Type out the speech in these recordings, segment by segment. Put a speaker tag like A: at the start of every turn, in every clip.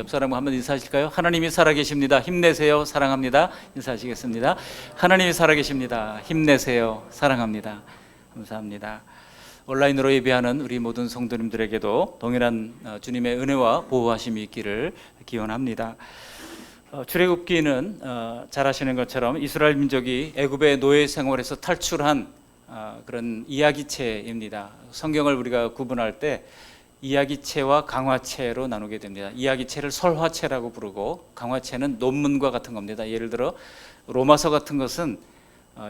A: 옆 사람과 한번 인사하실까요? 하나님이 살아계십니다. 힘내세요. 사랑합니다. 인사하시겠습니다. 하나님이 살아계십니다. 힘내세요. 사랑합니다. 감사합니다. 온라인으로 예배하는 우리 모든 성도님들에게도 동일한 주님의 은혜와 보호하심이 있기를 기원합니다. 출애굽기는 잘 아시는 것처럼 이스라엘 민족이 애굽의 노예 생활에서 탈출한 그런 이야기체입니다. 성경을 우리가 구분할 때 이야기체와 강화체로 나누게 됩니다. 이야기체를 설화체라고 부르고 강화체는 논문과 같은 겁니다. 예를 들어 로마서 같은 것은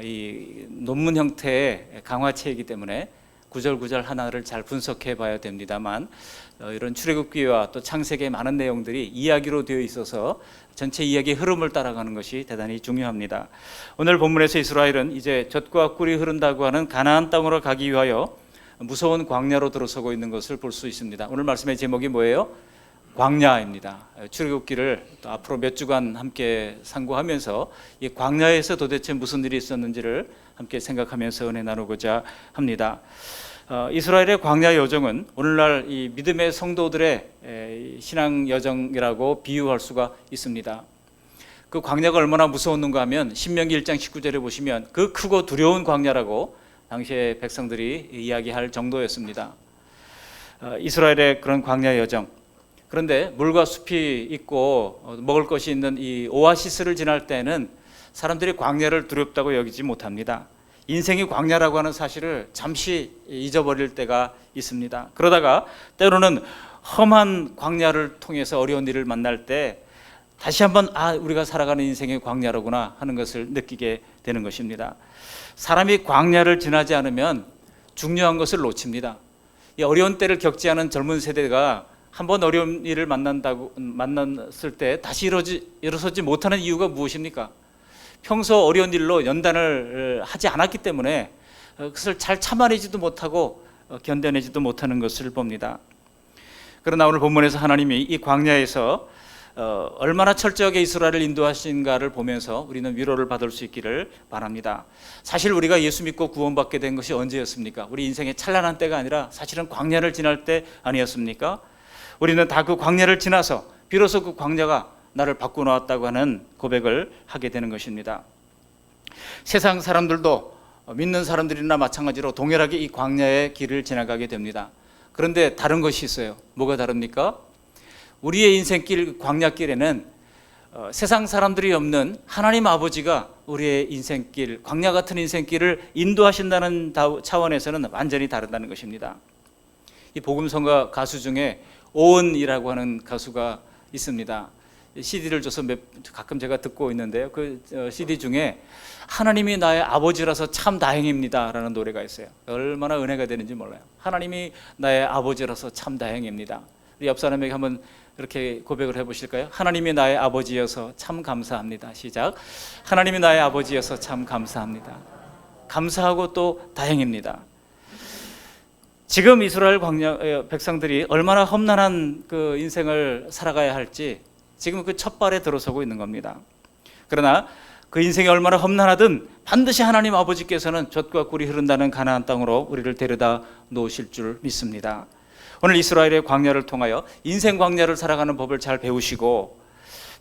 A: 이 논문 형태의 강화체이기 때문에 구절구절 하나를 잘 분석해 봐야 됩니다만 이런 출애굽기와 또 창세기의 많은 내용들이 이야기로 되어 있어서 전체 이야기의 흐름을 따라가는 것이 대단히 중요합니다. 오늘 본문에서 이스라엘은 이제 젖과 꿀이 흐른다고 하는 가나안 땅으로 가기 위하여 무서운 광야로 들어서고 있는 것을 볼 수 있습니다. 오늘 말씀의 제목이 뭐예요? 광야입니다. 출애굽기를 또 앞으로 몇 주간 함께 상고하면서 이 광야에서 도대체 무슨 일이 있었는지를 함께 생각하면서 은혜 나누고자 합니다. 이스라엘의 광야 여정은 오늘날 이 믿음의 성도들의 신앙 여정이라고 비유할 수가 있습니다. 그 광야가 얼마나 무서웠는가 하면 신명기 1장 19절에 보시면 그 크고 두려운 광야라고 당시의 백성들이 이야기할 정도였습니다. 이스라엘의 그런 광야 여정. 그런데 물과 숲이 있고 먹을 것이 있는 이 오아시스를 지날 때는 사람들이 광야를 두렵다고 여기지 못합니다. 인생이 광야라고 하는 사실을 잠시 잊어버릴 때가 있습니다. 그러다가 때로는 험한 광야를 통해서 어려운 일을 만날 때 다시 한번 우리가 살아가는 인생의 광야로구나 하는 것을 느끼게 되는 것입니다. 사람이 광야를 지나지 않으면 중요한 것을 놓칩니다. 이 어려운 때를 겪지 않은 젊은 세대가 한번 어려운 일을 만났을 때 다시 일어서지 못하는 이유가 무엇입니까? 평소 어려운 일로 연단을 하지 않았기 때문에 그것을 잘 참아내지도 못하고 견뎌내지도 못하는 것을 봅니다. 그러나 오늘 본문에서 하나님이 이 광야에서 얼마나 철저하게 이스라엘을 인도하신가를 보면서 우리는 위로를 받을 수 있기를 바랍니다. 사실 우리가 예수 믿고 구원받게 된 것이 언제였습니까? 우리 인생의 찬란한 때가 아니라 사실은 광야를 지날 때 아니었습니까? 우리는 다 그 광야를 지나서 비로소 그 광야가 나를 바꾸어왔다고 하는 고백을 하게 되는 것입니다. 세상 사람들도 믿는 사람들이나 마찬가지로 동일하게 이 광야의 길을 지나가게 됩니다. 그런데 다른 것이 있어요. 뭐가 다릅니까? 우리의 인생길, 광야길에는 세상 사람들이 없는 하나님 아버지가 우리의 인생길, 광야 같은 인생길을 인도하신다는 차원에서는 완전히 다르다는 것입니다. 이 복음성가 가수 중에 오은이라고 하는 가수가 있습니다. CD를 줘서 가끔 제가 듣고 있는데요. 그 CD 중에 하나님이 나의 아버지라서 참 다행입니다 라는 노래가 있어요. 얼마나 은혜가 되는지 몰라요. 하나님이 나의 아버지라서 참 다행입니다. 우리 옆 사람에게 한번 이렇게 고백을 해보실까요? 하나님이 나의 아버지여서 참 감사합니다. 시작. 하나님이 나의 아버지여서 참 감사합니다. 감사하고 또 다행입니다. 지금 이스라엘 광야 백성들이 얼마나 험난한 그 인생을 살아가야 할지 지금 그 첫 발에 들어서고 있는 겁니다. 그러나 그 인생이 얼마나 험난하든 반드시 하나님 아버지께서는 젖과 꿀이 흐른다는 가나안 땅으로 우리를 데려다 놓으실 줄 믿습니다. 오늘 이스라엘의 광야를 통하여 인생 광야를 살아가는 법을 잘 배우시고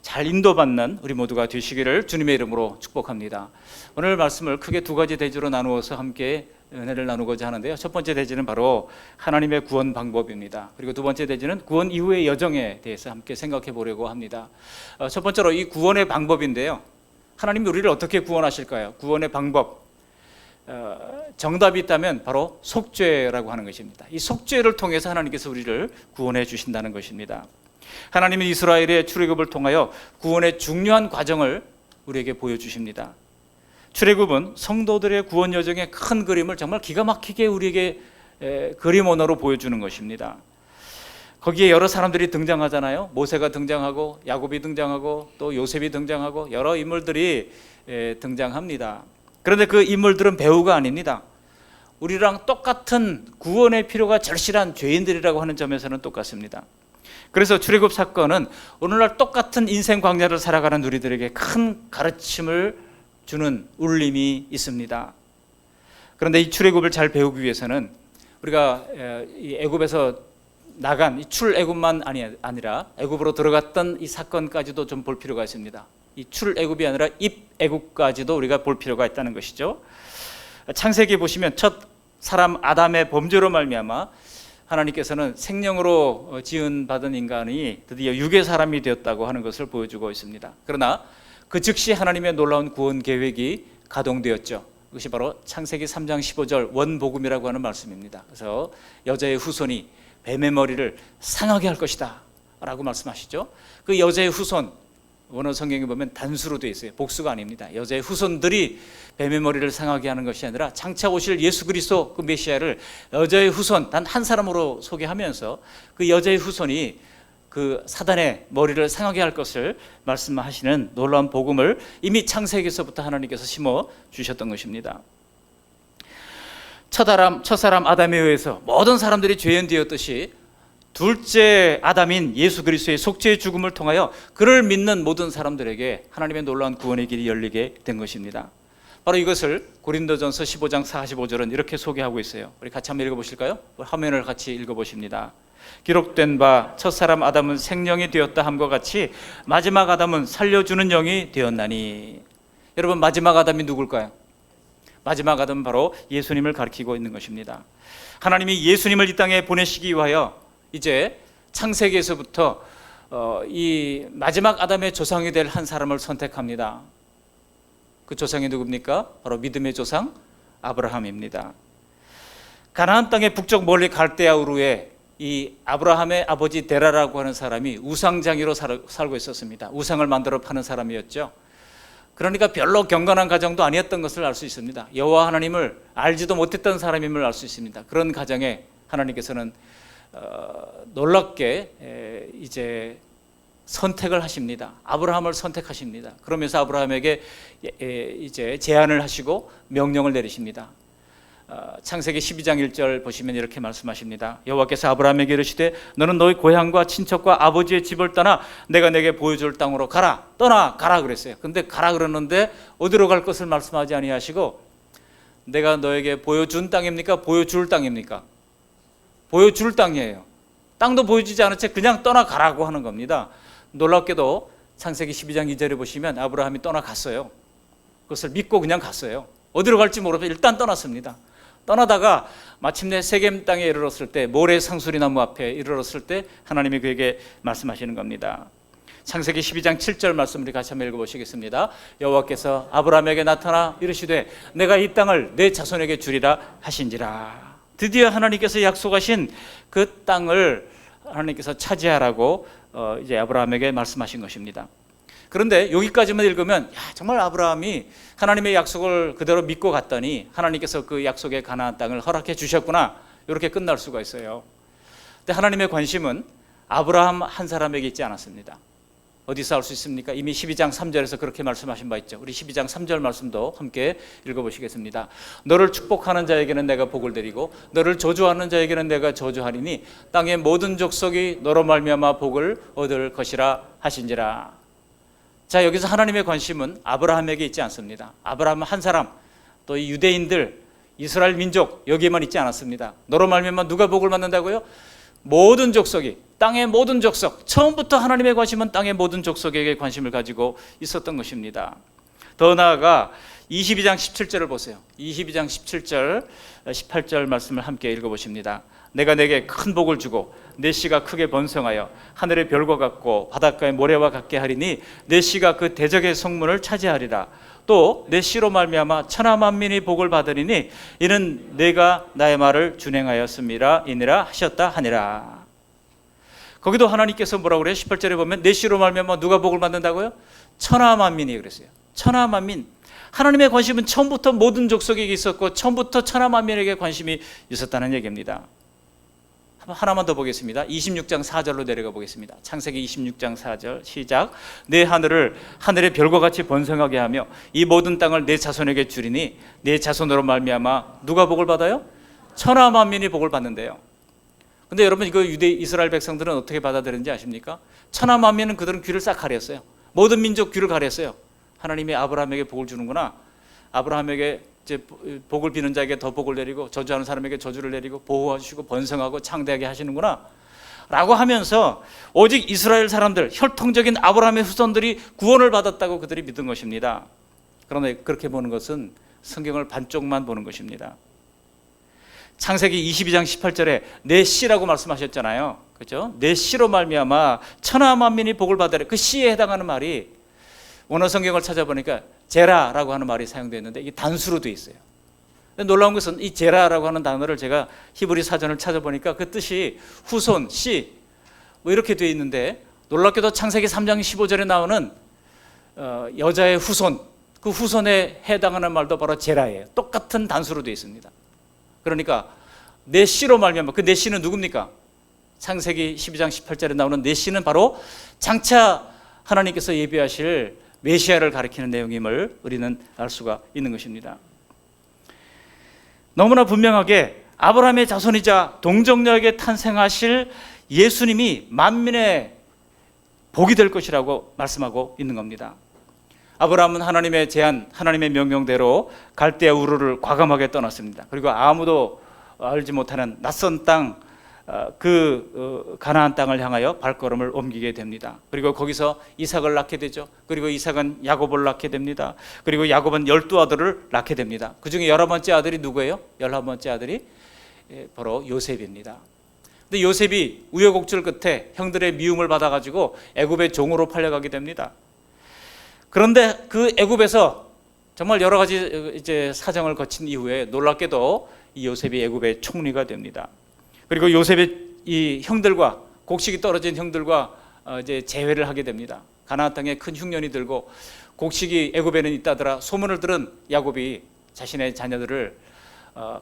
A: 잘 인도받는 우리 모두가 되시기를 주님의 이름으로 축복합니다. 오늘 말씀을 크게 두 가지 대지로 나누어서 함께 은혜를 나누고자 하는데요. 첫 번째 대지는 바로 하나님의 구원 방법입니다. 그리고 두 번째 대지는 구원 이후의 여정에 대해서 함께 생각해 보려고 합니다. 첫 번째로 이 구원의 방법인데요. 하나님이 우리를 어떻게 구원하실까요? 구원의 방법. 정답이 있다면 바로 속죄라고 하는 것입니다. 이 속죄를 통해서 하나님께서 우리를 구원해 주신다는 것입니다. 하나님은 이스라엘의 출애굽을 통하여 구원의 중요한 과정을 우리에게 보여주십니다. 출애굽은 성도들의 구원 여정의 큰 그림을 정말 기가 막히게 우리에게 그림 언어로 보여주는 것입니다. 거기에 여러 사람들이 등장하잖아요. 모세가 등장하고 야곱이 등장하고 또 요셉이 등장하고 여러 인물들이 등장합니다. 그런데 그 인물들은 배우가 아닙니다. 우리랑 똑같은 구원의 필요가 절실한 죄인들이라고 하는 점에서는 똑같습니다. 그래서 출애굽 사건은 오늘날 똑같은 인생 광야를 살아가는 우리들에게 큰 가르침을 주는 울림이 있습니다. 그런데 이 출애굽을 잘 배우기 위해서는 우리가 이 애굽에서 나간 이 출애굽만 아니라 애굽으로 들어갔던 이 사건까지도 좀 볼 필요가 있습니다. 이 출애굽이 아니라 입애굽까지도 우리가 볼 필요가 있다는 것이죠. 창세기 보시면 첫 사람 아담의 범죄로 말미암아 하나님께서는 생명으로 지은 받은 인간이 드디어 육의 사람이 되었다고 하는 것을 보여주고 있습니다. 그러나 그 즉시 하나님의 놀라운 구원 계획이 가동되었죠. 그것이 바로 창세기 3장 15절 원복음이라고 하는 말씀입니다. 그래서 여자의 후손이 뱀의 머리를 상하게 할 것이다 라고 말씀하시죠. 그 여자의 후손, 원어 성경에 보면 단수로 되어 있어요. 복수가 아닙니다. 여자의 후손들이 뱀의 머리를 상하게 하는 것이 아니라 장차 오실 예수 그리스도 그 메시아를 여자의 후손 단 한 사람으로 소개하면서 그 여자의 후손이 그 사단의 머리를 상하게 할 것을 말씀하시는 놀라운 복음을 이미 창세기에서부터 하나님께서 심어 주셨던 것입니다. 첫사람 아담에 의해서 모든 사람들이 죄인되었듯이 둘째 아담인 예수 그리스도의 속죄의 죽음을 통하여 그를 믿는 모든 사람들에게 하나님의 놀라운 구원의 길이 열리게 된 것입니다. 바로 이것을 고린도전서 15장 45절은 이렇게 소개하고 있어요. 우리 같이 한번 읽어보실까요? 화면을 같이 읽어보십니다. 기록된 바 첫사람 아담은 생령이 되었다 함과 같이 마지막 아담은 살려주는 영이 되었나니. 여러분, 마지막 아담이 누굴까요? 마지막 아담은 바로 예수님을 가리키고 있는 것입니다. 하나님이 예수님을 이 땅에 보내시기 위하여 이제 창세기에서부터 이 마지막 아담의 조상이 될 한 사람을 선택합니다. 그 조상이 누굽니까? 바로 믿음의 조상 아브라함입니다. 가나안 땅의 북쪽 멀리 갈대아 우르에 이 아브라함의 아버지 데라라고 하는 사람이 우상장이로 살고 있었습니다. 우상을 만들어 파는 사람이었죠. 그러니까 별로 경건한 가정도 아니었던 것을 알 수 있습니다. 여호와 하나님을 알지도 못했던 사람임을 알 수 있습니다. 그런 가정에 하나님께서는 놀랍게 이제 선택을 하십니다. 아브라함을 선택하십니다. 그러면서 아브라함에게 이제 제안을 하시고 명령을 내리십니다. 창세기 12장 1절 보시면 이렇게 말씀하십니다. 여호와께서 아브라함에게 이르시되 너는 너희 고향과 친척과 아버지의 집을 떠나 내가 내게 보여줄 땅으로 가라. 가라 그랬어요. 근데 가라 그러는데 어디로 갈 것을 말씀하지 아니하시고 내가 너에게 보여준 땅입니까? 보여줄 땅입니까? 보여줄 땅이에요. 땅도 보여주지 않은 채 그냥 떠나가라고 하는 겁니다. 놀랍게도 창세기 12장 2절에 보시면 아브라함이 떠나갔어요. 그것을 믿고 그냥 갔어요. 어디로 갈지 모르고 일단 떠났습니다. 떠나다가 마침내 세겜 땅에 이르렀을 때, 모래 상수리 나무 앞에 이르렀을 때 하나님이 그에게 말씀하시는 겁니다. 창세기 12장 7절 말씀 우리 같이 한번 읽어보시겠습니다. 여호와께서 아브라함에게 나타나 이르시되 내가 이 땅을 내 자손에게 주리라 하신지라. 드디어 하나님께서 약속하신 그 땅을 하나님께서 차지하라고 이제 아브라함에게 말씀하신 것입니다. 그런데 여기까지만 읽으면 정말 아브라함이 하나님의 약속을 그대로 믿고 갔더니 하나님께서 그 약속의 가나안 땅을 허락해 주셨구나, 이렇게 끝날 수가 있어요. 근데 하나님의 관심은 아브라함 한 사람에게 있지 않았습니다. 어디서 알 수 있습니까? 이미 12장 3절에서 그렇게 말씀하신 바 있죠. 우리 12장 3절 말씀도 함께 읽어보시겠습니다. 너를 축복하는 자에게는 내가 복을 드리고 너를 저주하는 자에게는 내가 저주하리니 땅의 모든 족속이 너로 말미암아 복을 얻을 것이라 하신지라. 자, 여기서 하나님의 관심은 아브라함에게 있지 않습니다. 아브라함 한 사람, 또 이 유대인들, 이스라엘 민족 여기에만 있지 않았습니다. 너로 말미암아 누가 복을 받는다고요? 모든 족속이, 땅의 모든 족속, 처음부터 하나님의 관심은 땅의 모든 족속에게 관심을 가지고 있었던 것입니다. 더 나아가 22장 17절을 보세요. 22장 17절, 18절 말씀을 함께 읽어보십니다. 내가 내게 큰 복을 주고 내 씨가 크게 번성하여 하늘의 별과 같고 바닷가의 모래와 같게 하리니 내 씨가 그 대적의 성문을 차지하리라. 또 내 씨로 말미암아 천하 만민이 복을 받으리니 이는 내가 나의 말을 준행하였음이라 이니라 하셨다 하니라. 거기도 하나님께서 뭐라고 그래요? 18절에 보면 내 씨로 말미암아 누가 복을 받는다고요? 천하 만민이 그랬어요. 천하 만민. 하나님의 관심은 처음부터 모든 족속에게 있었고 처음부터 천하 만민에게 관심이 있었다는 얘기입니다. 하나만 더 보겠습니다. 26장 4절로 내려가 보겠습니다. 창세기 26장 4절 시작. 내 하늘을 하늘의 별과 같이 번성하게 하며 이 모든 땅을 내 자손에게 주리니 내 자손으로 말미암아 누가 복을 받아요? 천하 만민이 복을 받는데요. 근데 여러분, 이거 유대 이스라엘 백성들은 어떻게 받아들였는지 아십니까? 천하 만민은 그들은 귀를 싹 가렸어요. 모든 민족 귀를 가렸어요. 하나님이 아브라함에게 복을 주는구나. 아브라함에게 이제 복을 비는 자에게 더 복을 내리고 저주하는 사람에게 저주를 내리고 보호해 주시고 번성하고 창대하게 하시는구나. 라고 하면서 오직 이스라엘 사람들, 혈통적인 아브라함의 후손들이 구원을 받았다고 그들이 믿은 것입니다. 그런데 그렇게 보는 것은 성경을 반쪽만 보는 것입니다. 창세기 22장 18절에 내 씨라고 말씀하셨잖아요. 그렇죠? 내 씨로 말미암아 천하 만민이 복을 받으리. 그 씨에 해당하는 말이 원어 성경을 찾아보니까 제라라고 하는 말이 사용되어 있는데 이게 단수로 되어 있어요. 근데 놀라운 것은 이 제라라고 하는 단어를 제가 히브리 사전을 찾아보니까 그 뜻이 후손, 씨 뭐 이렇게 되어 있는데, 놀랍게도 창세기 3장 15절에 나오는 여자의 후손, 그 후손에 해당하는 말도 바로 제라예요. 똑같은 단수로 되어 있습니다. 그러니까 내 씨로 말미암아, 그 내 씨는 누굽니까? 창세기 12장 18절에 나오는 내 씨는 바로 장차 하나님께서 예비하실 메시아를 가리키는 내용임을 우리는 알 수가 있는 것입니다. 너무나 분명하게 아브라함의 자손이자 동정녀에게 탄생하실 예수님이 만민의 복이 될 것이라고 말씀하고 있는 겁니다. 아브라함은 하나님의 제안, 하나님의 명령대로 갈대아 우르를 과감하게 떠났습니다. 그리고 아무도 알지 못하는 낯선 땅, 가나안 땅을 향하여 발걸음을 옮기게 됩니다. 그리고 거기서 이삭을 낳게 되죠. 그리고 이삭은 야곱을 낳게 됩니다. 그리고 야곱은 12아들을 낳게 됩니다. 그 중에 11번째 아들이 누구예요? 11번째 아들이 바로 요셉입니다. 근데 요셉이 우여곡절 끝에 형들의 미움을 받아가지고 애굽의 종으로 팔려가게 됩니다. 그런데 그 애굽에서 정말 여러 가지 이제 사정을 거친 이후에 놀랍게도 이 요셉이 애굽의 총리가 됩니다. 그리고 요셉의 이 형들과, 곡식이 떨어진 형들과 이제 재회를 하게 됩니다. 가나안 땅에 큰 흉년이 들고 곡식이 애굽에는 있다더라 소문을 들은 야곱이 자신의 자녀들을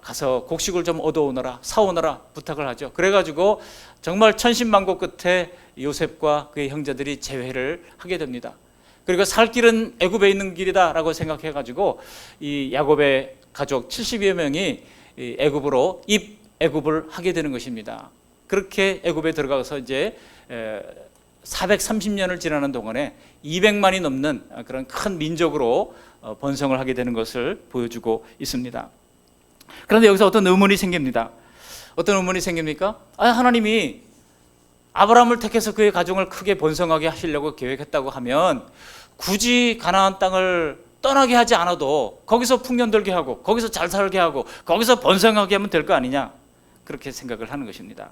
A: 가서 곡식을 좀 얻어오너라, 사오너라 부탁을 하죠. 그래가지고 정말 천신만고 끝에 요셉과 그의 형제들이 재회를 하게 됩니다. 그리고 살 길은 애굽에 있는 길이다라고 생각해가지고 이 야곱의 가족 70여 명이 애굽으로 애굽을 하게 되는 것입니다. 그렇게 애굽에 들어가서 이제 430년을 지나는 동안에 200만이 넘는 그런 큰 민족으로 번성을 하게 되는 것을 보여주고 있습니다. 그런데 여기서 어떤 의문이 생깁니다. 어떤 의문이 생깁니까? 하나님이 아브라함을 택해서 그의 가정을 크게 번성하게 하시려고 계획했다고 하면 굳이 가나안 땅을 떠나게 하지 않아도 거기서 풍년들게 하고 거기서 잘 살게 하고 거기서 번성하게 하면 될 거 아니냐, 그렇게 생각을 하는 것입니다.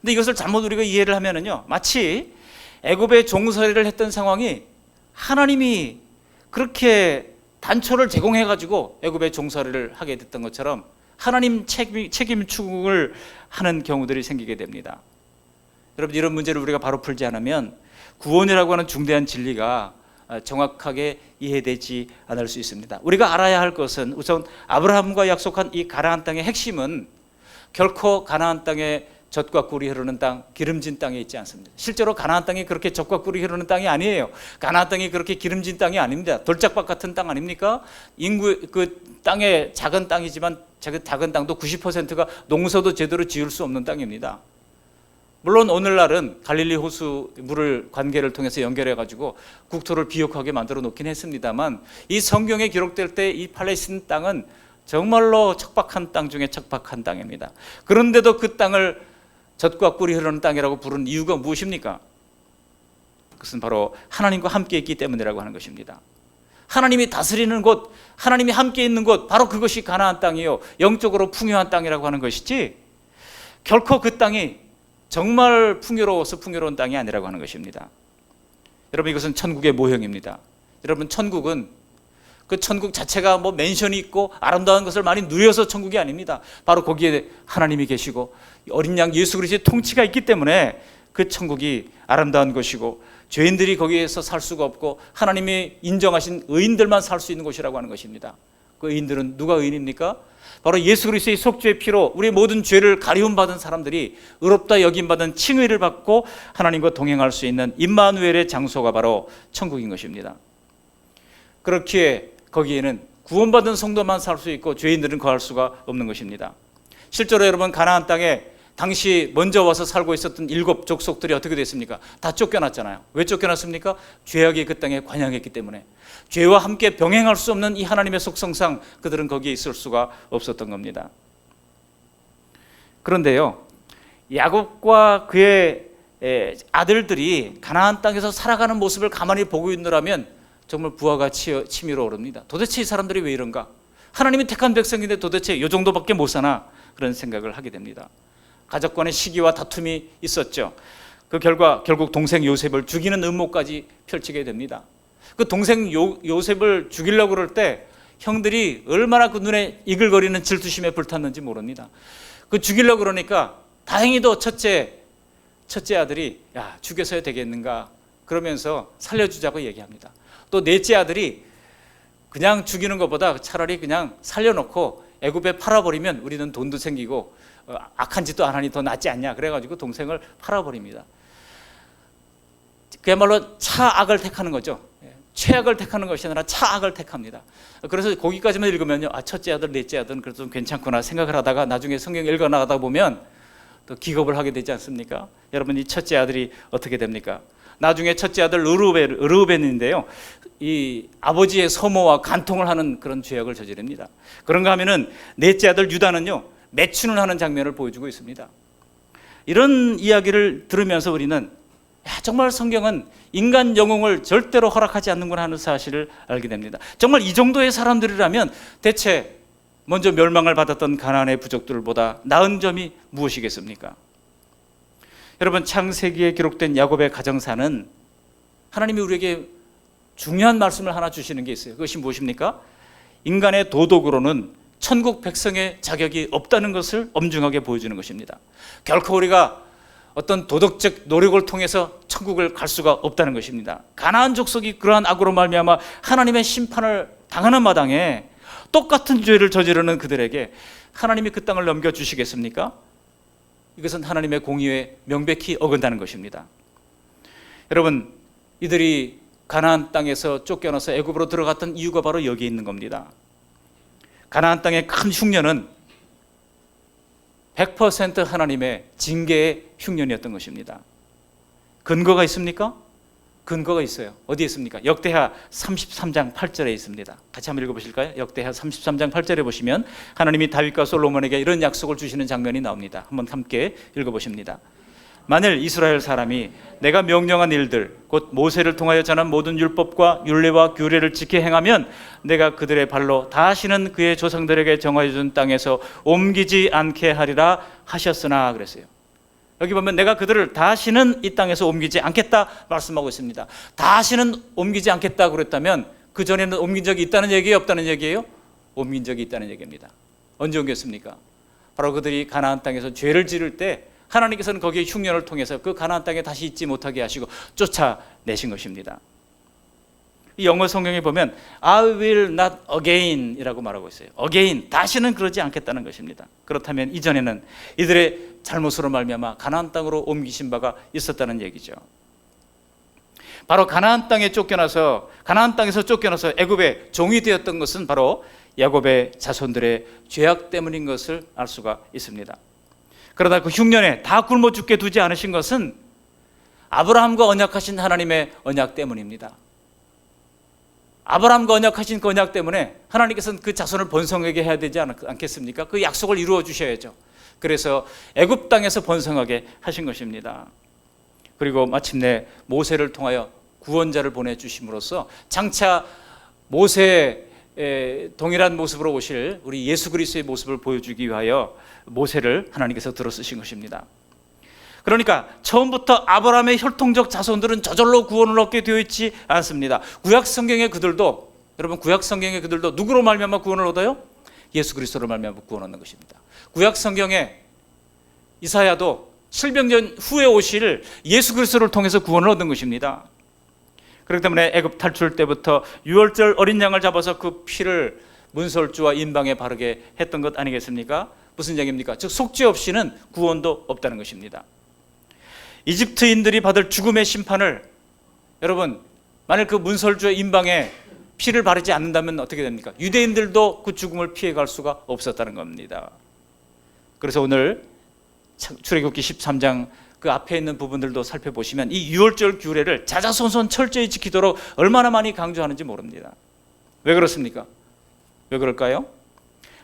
A: 근데 이것을 잘못 우리가 이해를 하면은요, 마치 애굽의 종살이를 했던 상황이 하나님이 그렇게 단초를 제공해 가지고 애굽의 종살이를 하게 됐던 것처럼 하나님 책임 추궁을 하는 경우들이 생기게 됩니다. 여러분, 이런 문제를 우리가 바로 풀지 않으면 구원이라고 하는 중대한 진리가 정확하게 이해되지 않을 수 있습니다. 우리가 알아야 할 것은 우선 아브라함과 약속한 이 가나안 땅의 핵심은 결코 가나안 땅에 젖과 꿀이 흐르는 땅, 기름진 땅에 있지 않습니다. 실제로 가나안 땅이 그렇게 젖과 꿀이 흐르는 땅이 아니에요. 가나안 땅이 그렇게 기름진 땅이 아닙니다. 돌짝밭 같은 땅 아닙니까? 인구 그 땅에 작은 땅이지만 작은 땅도 90%가 농사도 제대로 지을 수 없는 땅입니다. 물론 오늘날은 갈릴리 호수 물을 관계를 통해서 연결해 가지고 국토를 비옥하게 만들어 놓긴 했습니다만, 이 성경에 기록될 때 이 팔레스틴 땅은 정말로 척박한 땅 중에 척박한 땅입니다. 그런데도 그 땅을 젖과 꿀이 흐르는 땅이라고 부른 이유가 무엇입니까? 그것은 바로 하나님과 함께 있기 때문이라고 하는 것입니다. 하나님이 다스리는 곳, 하나님이 함께 있는 곳, 바로 그것이 가나안 땅이요, 영적으로 풍요한 땅이라고 하는 것이지, 결코 그 땅이 정말 풍요로워서 풍요로운 땅이 아니라고 하는 것입니다. 여러분, 이것은 천국의 모형입니다. 여러분, 천국은 그 천국 자체가 뭐 맨션이 있고 아름다운 것을 많이 누려서 천국이 아닙니다. 바로 거기에 하나님이 계시고 어린 양 예수 그리스도의 통치가 있기 때문에 그 천국이 아름다운 것이고, 죄인들이 거기에서 살 수가 없고 하나님이 인정하신 의인들만 살 수 있는 곳이라고 하는 것입니다. 그 의인들은 누가 의인입니까? 바로 예수 그리스도의 속죄의 피로 우리 모든 죄를 가리움받은 사람들이 의롭다 여김받은 칭의를 받고 하나님과 동행할 수 있는 임마누엘의 장소가 바로 천국인 것입니다. 그렇기에 거기에는 구원받은 성도만 살 수 있고 죄인들은 거할 수가 없는 것입니다. 실제로 여러분, 가나안 땅에 당시 먼저 와서 살고 있었던 7 족속들이 어떻게 됐습니까? 다 쫓겨났잖아요. 왜 쫓겨났습니까? 죄악이 그 땅에 관영했기 때문에. 죄와 함께 병행할 수 없는 이 하나님의 속성상 그들은 거기에 있을 수가 없었던 겁니다. 그런데요, 야곱과 그의 아들들이 가나안 땅에서 살아가는 모습을 가만히 보고 있느라면 정말 부하가 치밀어 오릅니다. 도대체 이 사람들이 왜 이런가? 하나님이 택한 백성인데 도대체 이 정도밖에 못 사나? 그런 생각을 하게 됩니다. 가족 간의 시기와 다툼이 있었죠. 그 결과 결국 동생 요셉을 죽이는 음모까지 펼치게 됩니다. 그 동생 요셉을 죽이려고 그럴 때 형들이 얼마나 그 눈에 이글거리는 질투심에 불탔는지 모릅니다. 그 죽이려고 그러니까 다행히도 첫째 아들이 야, 죽여서야 되겠는가 그러면서 살려주자고 얘기합니다. 또 넷째 아들이 그냥 죽이는 것보다 차라리 그냥 살려놓고 애굽에 팔아버리면 우리는 돈도 생기고 악한 짓도 안 하니 더 낫지 않냐 그래가지고 동생을 팔아버립니다. 그야말로 차악을 택하는 거죠. 최악을 택하는 것이 아니라 차악을 택합니다. 그래서 거기까지만 읽으면요, 첫째 아들, 넷째 아들은 그래도 좀 괜찮구나 생각을 하다가 나중에 성경 읽어 나가다 보면 또 기겁을 하게 되지 않습니까? 여러분, 이 첫째 아들이 어떻게 됩니까? 나중에 첫째 아들 르우벤인데요, 이 아버지의 서모와 간통을 하는 그런 죄악을 저지릅니다. 그런가 하면은 넷째 아들 유다는요, 매춘을 하는 장면을 보여주고 있습니다. 이런 이야기를 들으면서 우리는 정말 성경은 인간 영웅을 절대로 허락하지 않는구나 하는 사실을 알게 됩니다. 정말 이 정도의 사람들이라면 대체 먼저 멸망을 받았던 가나안의 부족들보다 나은 점이 무엇이겠습니까? 여러분, 창세기에 기록된 야곱의 가정사는 하나님이 우리에게 중요한 말씀을 하나 주시는 게 있어요. 그것이 무엇입니까? 인간의 도덕으로는 천국 백성의 자격이 없다는 것을 엄중하게 보여주는 것입니다. 결코 우리가 어떤 도덕적 노력을 통해서 천국을 갈 수가 없다는 것입니다. 가나안 족속이 그러한 악으로 말미암아 하나님의 심판을 당하는 마당에 똑같은 죄를 저지르는 그들에게 하나님이 그 땅을 넘겨주시겠습니까? 이것은 하나님의 공의에 명백히 어긋나는 것입니다. 여러분, 이들이 가나안 땅에서 쫓겨나서 애굽으로 들어갔던 이유가 바로 여기에 있는 겁니다. 가나안 땅의 큰 흉년은 100% 하나님의 징계의 흉년이었던 것입니다. 근거가 있습니까? 근거가 있어요. 어디에 있습니까? 역대하 33장 8절에 있습니다. 같이 한번 읽어보실까요? 역대하 33장 8절에 보시면 하나님이 다윗과 솔로몬에게 이런 약속을 주시는 장면이 나옵니다. 한번 함께 읽어보십니다. 만일 이스라엘 사람이 내가 명령한 일들 곧 모세를 통하여 전한 모든 율법과 율례와 규례를 지켜 행하면 내가 그들의 발로 다시는 그의 조상들에게 정하여 준 땅에서 옮기지 않게 하리라 하셨으나 그랬어요. 여기 보면 내가 그들을 다시는 이 땅에서 옮기지 않겠다 말씀하고 있습니다. 다시는 옮기지 않겠다 그랬다면 그 전에는 옮긴 적이 있다는 얘기예요, 없다는 얘기예요? 옮긴 적이 있다는 얘기입니다. 언제 옮겼습니까? 바로 그들이 가나안 땅에서 죄를 지를 때 하나님께서는 거기에 흉년을 통해서 그 가나안 땅에 다시 있지 못하게 하시고 쫓아내신 것입니다. 이 영어 성경에 보면 I will not again 이라고 말하고 있어요. again, 다시는 그러지 않겠다는 것입니다. 그렇다면 이전에는 이들의 잘못으로 말미암아 가나안 땅으로 옮기신 바가 있었다는 얘기죠. 바로 가나안 땅에서 쫓겨나서 애굽의 종이 되었던 것은 바로 야곱의 자손들의 죄악 때문인 것을 알 수가 있습니다. 그러다 그 흉년에 다 굶어 죽게 두지 않으신 것은 아브라함과 언약하신 하나님의 언약 때문입니다. 아브라함과 언약하신 그 언약 때문에 하나님께서는 그 자손을 번성하게 해야 되지 않겠습니까? 그 약속을 이루어 주셔야죠. 그래서 애굽 땅에서 번성하게 하신 것입니다. 그리고 마침내 모세를 통하여 구원자를 보내주심으로써 장차 모세의 동일한 모습으로 오실 우리 예수 그리스도의 모습을 보여주기 위하여 모세를 하나님께서 들어 쓰신 것입니다. 그러니까 처음부터 아브라함의 혈통적 자손들은 저절로 구원을 얻게 되어 있지 않습니다. 구약 성경의 그들도, 여러분, 구약 성경의 그들도 누구로 말미암아 구원을 얻어요? 예수 그리스도로 말미암아 구원 얻는 것입니다. 구약 성경의 이사야도 700년 후에 오실 예수 그리스도를 통해서 구원을 얻는 것입니다. 그렇기 때문에 애굽 탈출 때부터 유월절 어린 양을 잡아서 그 피를 문설주와 인방에 바르게 했던 것 아니겠습니까? 무슨 얘기입니까? 즉 속죄 없이는 구원도 없다는 것입니다. 이집트인들이 받을 죽음의 심판을, 여러분, 만일 그 문설주의 인방에 피를 바르지 않는다면 어떻게 됩니까? 유대인들도 그 죽음을 피해갈 수가 없었다는 겁니다. 그래서 오늘 출애굽기 13장 그 앞에 있는 부분들도 살펴보시면 이 유월절 규례를 자자손손 철저히 지키도록 얼마나 많이 강조하는지 모릅니다. 왜 그렇습니까? 왜 그럴까요?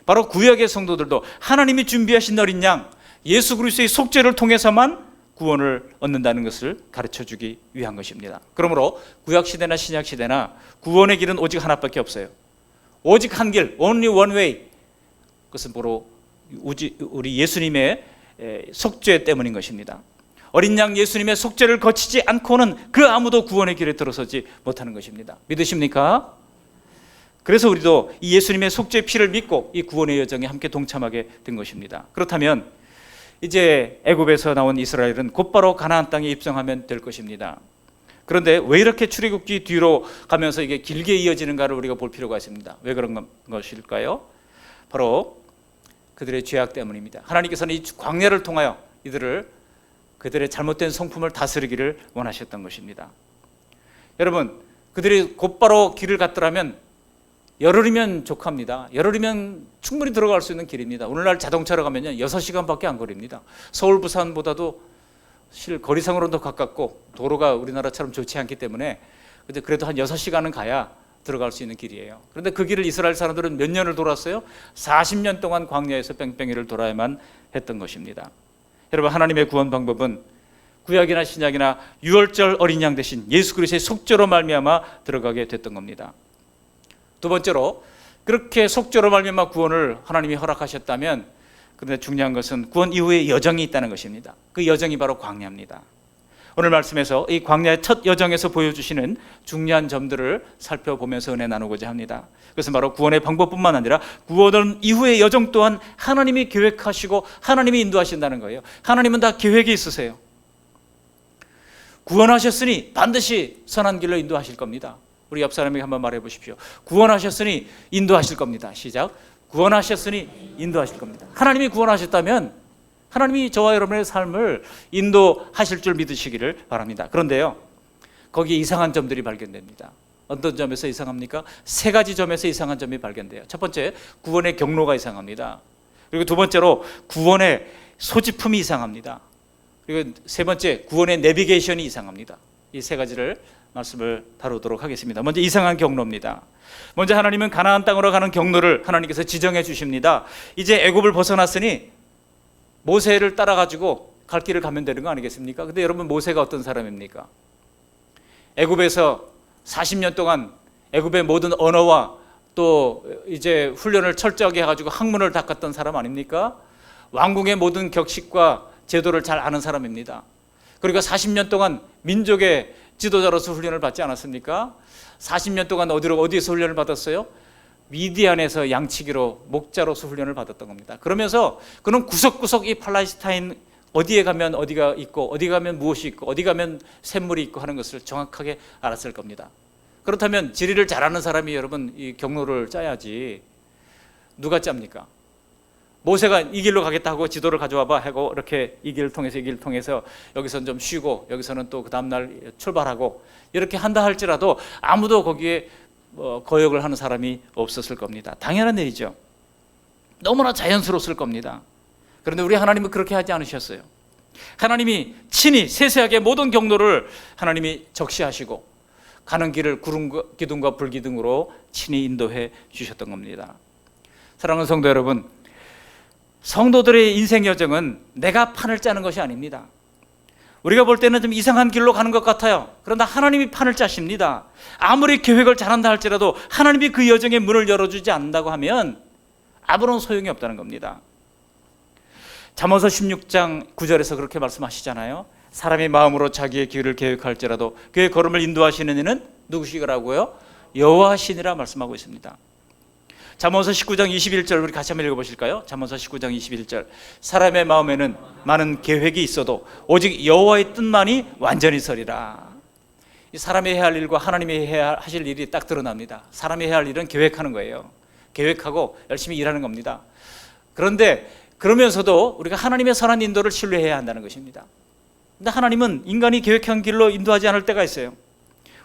A: 바로 구약의 성도들도 하나님이 준비하신 어린 양 예수 그리스도의 속죄를 통해서만 구원을 얻는다는 것을 가르쳐주기 위한 것입니다. 그러므로 구약시대나 신약시대나 구원의 길은 오직 하나밖에 없어요. 오직 한 길, only one way. 그것은 바로 우리 예수님의 속죄 때문인 것입니다. 어린 양 예수님의 속죄를 거치지 않고는 그 아무도 구원의 길에 들어서지 못하는 것입니다. 믿으십니까? 그래서 우리도 이 예수님의 속죄 피를 믿고 이 구원의 여정에 함께 동참하게 된 것입니다. 그렇다면 이제 애굽에서 나온 이스라엘은 곧바로 가나안 땅에 입성하면 될 것입니다. 그런데 왜 이렇게 출애굽기 뒤로 가면서 이게 길게 이어지는가를 우리가 볼 필요가 있습니다. 왜 그런 것일까요? 바로 그들의 죄악 때문입니다. 하나님께서는 이 광야를 통하여 그들의 잘못된 성품을 다스리기를 원하셨던 것입니다. 여러분, 그들이 곧바로 길을 갔더라면 열흘이면 족합니다. 열흘이면 충분히 들어갈 수 있는 길입니다. 오늘날 자동차로 가면 6시간밖에 안 걸립니다. 서울, 부산보다도 거리상으로는 더 가깝고 도로가 우리나라처럼 좋지 않기 때문에 그래도 한 6시간은 가야 들어갈 수 있는 길이에요. 그런데 그 길을 이스라엘 사람들은 몇 년을 돌았어요? 40년 동안 광야에서 뺑뺑이를 돌아야만 했던 것입니다. 여러분, 하나님의 구원 방법은 구약이나 신약이나 유월절 어린 양 대신 예수 그리스도의 속죄로 말미암아 들어가게 됐던 겁니다. 두 번째로, 그렇게 속죄로 말미암아 구원을 하나님이 허락하셨다면, 그런데 중요한 것은 구원 이후에 여정이 있다는 것입니다. 그 여정이 바로 광야입니다. 오늘 말씀에서 이 광야의 첫 여정에서 보여주시는 중요한 점들을 살펴보면서 은혜 나누고자 합니다. 그것은 바로 구원의 방법뿐만 아니라 구원 이후의 여정 또한 하나님이 계획하시고 하나님이 인도하신다는 거예요. 하나님은 다 계획이 있으세요. 구원하셨으니 반드시 선한 길로 인도하실 겁니다. 우리 옆 사람에게 한번 말해 보십시오. 구원하셨으니 인도하실 겁니다. 시작. 구원하셨으니 인도하실 겁니다. 하나님이 구원하셨다면 하나님이 저와 여러분의 삶을 인도하실 줄 믿으시기를 바랍니다. 그런데요, 거기에 이상한 점들이 발견됩니다. 어떤 점에서 이상합니까? 세 가지 점에서 이상한 점이 발견돼요. 첫 번째, 구원의 경로가 이상합니다. 그리고 두 번째로, 구원의 소지품이 이상합니다. 그리고 세 번째, 구원의 내비게이션이 이상합니다. 이 세 가지를 말씀을 다루도록 하겠습니다. 먼저 이상한 경로입니다. 먼저 하나님은 가나안 땅으로 가는 경로를 하나님께서 지정해 주십니다. 이제 애굽을 벗어났으니 모세를 따라가지고 갈 길을 가면 되는 거 아니겠습니까? 근데 여러분, 모세가 어떤 사람입니까? 애굽에서 40년 동안 애굽의 모든 언어와 또 이제 훈련을 철저하게 해가지고 학문을 닦았던 사람 아닙니까? 왕궁의 모든 격식과 제도를 잘 아는 사람입니다. 그러니까 40년 동안 민족의 지도자로서 훈련을 받지 않았습니까? 40년 동안 어디에서 훈련을 받았어요? 미디안에서 양치기로 목자로서 훈련을 받았던 겁니다. 그러면서 그는 구석구석 이 팔레스타인 어디에 가면 어디가 있고 어디 가면 무엇이 있고 어디 가면 샘물이 있고 하는 것을 정확하게 알았을 겁니다. 그렇다면 지리를 잘 아는 사람이 여러분 이 경로를 짜야지 누가 짭니까? 모세가 이 길로 가겠다 하고 지도를 가져와봐 하고 이렇게 이 길을 통해서 여기서는 좀 쉬고 여기서는 또 그 다음날 출발하고 이렇게 한다 할지라도 아무도 거기에 거역을 하는 사람이 없었을 겁니다. 당연한 일이죠. 너무나 자연스러웠을 겁니다. 그런데 우리 하나님은 그렇게 하지 않으셨어요. 하나님이 친히 세세하게 모든 경로를 하나님이 적시하시고 가는 길을 기둥과 불기둥으로 친히 인도해 주셨던 겁니다. 사랑하는 성도 여러분, 성도들의 인생 여정은 내가 판을 짜는 것이 아닙니다. 우리가 볼 때는 좀 이상한 길로 가는 것 같아요. 그러나 하나님이 판을 짜십니다. 아무리 계획을 잘한다 할지라도 하나님이 그 여정의 문을 열어주지 않는다고 하면 아무런 소용이 없다는 겁니다. 잠언서 16장 9절에서 그렇게 말씀하시잖아요. 사람의 마음으로 자기의 길을 계획할지라도 그의 걸음을 인도하시는 이는 누구시라고요? 여호와시니라 말씀하고 있습니다. 잠언서 19장 21절 우리 같이 한번 읽어보실까요? 잠언서 19장 21절 사람의 마음에는 많은 계획이 있어도 오직 여호와의 뜻만이 완전히 서리라. 이 사람이 해야 할 일과 하나님이 하실 일이 딱 드러납니다. 사람이 해야 할 일은 계획하는 거예요. 계획하고 열심히 일하는 겁니다. 그런데 그러면서도 우리가 하나님의 선한 인도를 신뢰해야 한다는 것입니다. 근데 하나님은 인간이 계획한 길로 인도하지 않을 때가 있어요.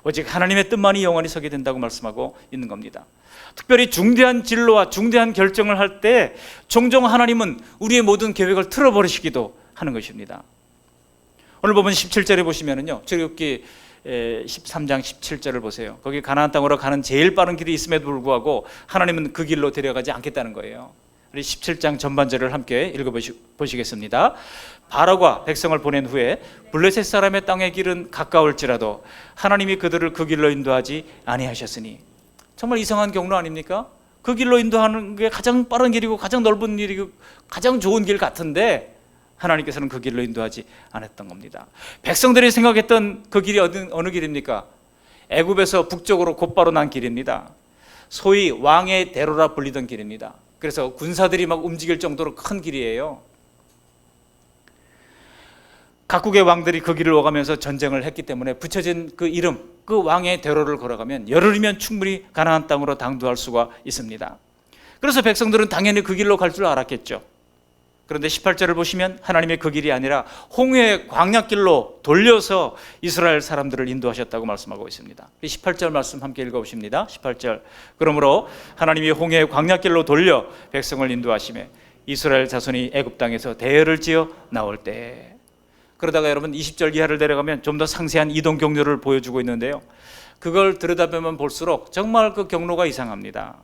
A: 오직 하나님의 뜻만이 영원히 서게 된다고 말씀하고 있는 겁니다. 특별히 중대한 진로와 중대한 결정을 할 때 종종 하나님은 우리의 모든 계획을 틀어버리시기도 하는 것입니다. 오늘 보면 17절에 보시면은요, 출애굽기 13장 17절을 보세요. 거기 가나안 땅으로 가는 제일 빠른 길이 있음에도 불구하고 하나님은 그 길로 데려가지 않겠다는 거예요. 우리 17장 전반절을 함께 읽어보시겠습니다. 바로가 백성을 보낸 후에 블레셋 사람의 땅의 길은 가까울지라도 하나님이 그들을 그 길로 인도하지 아니하셨으니. 정말 이상한 경로 아닙니까? 그 길로 인도하는 게 가장 빠른 길이고 가장 넓은 길이고 가장 좋은 길 같은데 하나님께서는 그 길로 인도하지 않았던 겁니다. 백성들이 생각했던 그 길이 어느 길입니까? 애굽에서 북쪽으로 곧바로 난 길입니다. 소위 왕의 대로라 불리던 길입니다. 그래서 군사들이 막 움직일 정도로 큰 길이에요. 각국의 왕들이 그 길을 오가면서 전쟁을 했기 때문에 붙여진 그 이름, 그 왕의 대로를 걸어가면 열흘이면 충분히 가나안 땅으로 당도할 수가 있습니다. 그래서 백성들은 당연히 그 길로 갈 줄 알았겠죠. 그런데 18절을 보시면 하나님의 그 길이 아니라 홍해의 광야길로 돌려서 이스라엘 사람들을 인도하셨다고 말씀하고 있습니다. 18절 말씀 함께 읽어보십니다. 18절. 그러므로 하나님이 홍해의 광야길로 돌려 백성을 인도하시매 이스라엘 자손이 애굽 땅에서 대열을 지어 나올 때. 그러다가 여러분 20절 이하를 내려가면 좀 더 상세한 이동 경로를 보여주고 있는데요, 그걸 들여다보면 볼수록 정말 그 경로가 이상합니다.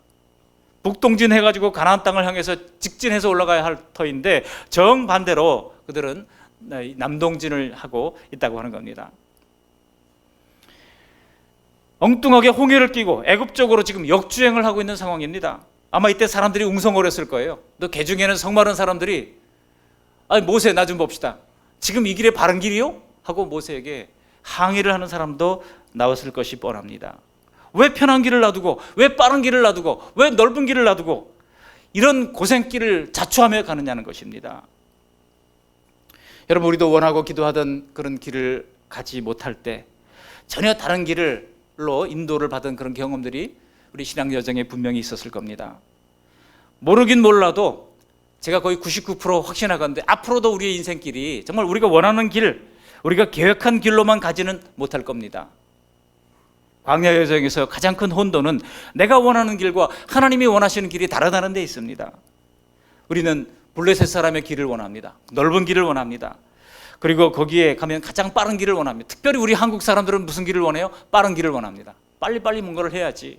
A: 북동진 해가지고 가나안 땅을 향해서 직진해서 올라가야 할 터인데 정반대로 그들은 남동진을 하고 있다고 하는 겁니다. 엉뚱하게 홍해를 끼고 애굽 쪽으로 지금 역주행을 하고 있는 상황입니다. 아마 이때 사람들이 웅성거렸을 거예요. 또 개중에는 성마른 사람들이 아니 모세 나 좀 봅시다. 지금 이 길이 바른 길이요? 하고 모세에게 항의를 하는 사람도 나왔을 것이 뻔합니다. 왜 편한 길을 놔두고, 왜 빠른 길을 놔두고, 왜 넓은 길을 놔두고 이런 고생길을 자초하며 가느냐는 것입니다. 여러분, 우리도 원하고 기도하던 그런 길을 가지 못할 때 전혀 다른 길로 인도를 받은 그런 경험들이 우리 신앙 여정에 분명히 있었을 겁니다. 모르긴 몰라도 제가 거의 99% 확신하건데 앞으로도 우리의 인생길이 정말 우리가 원하는 길, 우리가 계획한 길로만 가지는 못할 겁니다. 광야 여정에서 가장 큰 혼돈은 내가 원하는 길과 하나님이 원하시는 길이 다르다는 데 있습니다. 우리는 블레셋 사람의 길을 원합니다. 넓은 길을 원합니다. 그리고 거기에 가면 가장 빠른 길을 원합니다. 특별히 우리 한국 사람들은 무슨 길을 원해요? 빠른 길을 원합니다. 빨리빨리 뭔가를 해야지.